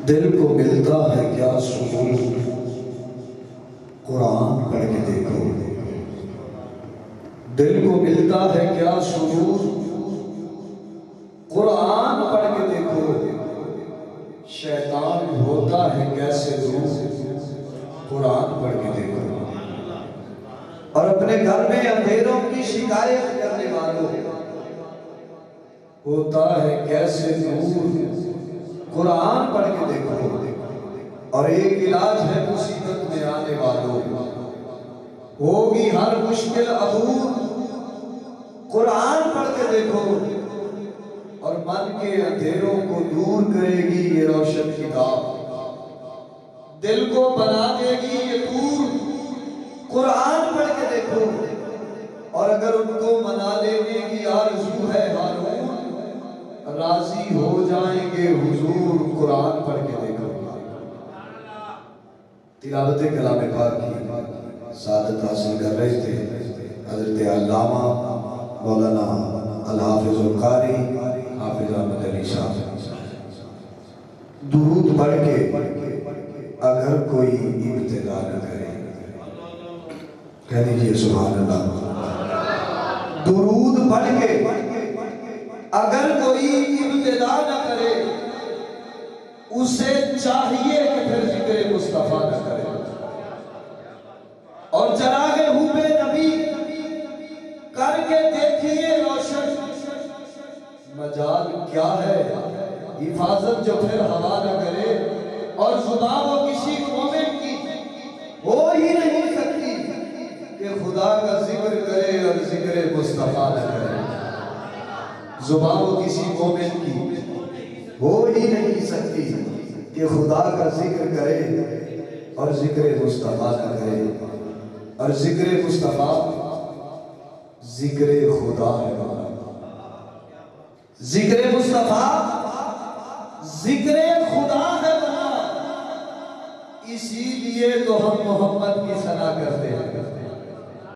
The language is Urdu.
دل کو ملتا ہے کیا سکون، قرآن پڑھ کے دیکھو۔ دل کو ملتا ہے کیا سکون، قرآن پڑھ کے دیکھو۔ شیطان ہوتا ہے کیسے دور، قرآن پڑھ کے دیکھو۔ اور اپنے گھر میں اندھیروں کی شکایت کرنے والوں، ہوتا ہے کیسے دور، قرآن پڑھ کے دیکھو۔ اور ایک علاج ہے مصیبت میں آنے والوں، ہوگی ہر مشکل عبور، قرآن پڑھ کے دیکھو۔ اور من کے اندھیروں کو دور کرے گی یہ روشن کتاب، دل کو بنا دے گی یہ نور، قرآن پڑھ کے دیکھو۔ اور اگر ان کو منا لینے کی آرزو ہے ہارون، راضی ہو جائیں گے حضور، قرآن پڑھ کے دیکھو۔ تلاوت کلام پاک کی سعادت حاصل کر رہے تھے حضرت علامہ مولانا الحافظ القاری حافظ احمد علی صاحب۔ درود پڑھ کے اگر کوئی ابتدا نہ کرے، کہہ دیجئے سبحان اللہ۔ درود پڑھ کے اگر کوئی ابتدا نہ کرے، اسے چاہیے کہ پھر ذکر مصطفیٰ نہ کرے۔ اور چراغ حب نبی کر کے دیکھیے روشن، مجال کیا ہے حفاظت جو پھر ہوا نہ کرے۔ اور زبان وہ کسی مومن کی ہو ہی نہیں سکتی کہ خدا کا ذکر کرے اور ذکر مصطفیٰ نہ کرے۔ زبان وہ کسی مومن کی ہو ہی نہیں سکتی کہ خدا کا ذکر کرے اور ذکر مصطفیٰ نہ کرے۔ اور ذکر مصطفیٰ ذکر خدا ہے، ذکر مصطفیٰ ذکر خدا ہے۔ اسی لیے تو ہم محمد کی ثنا کرتے ہیں۔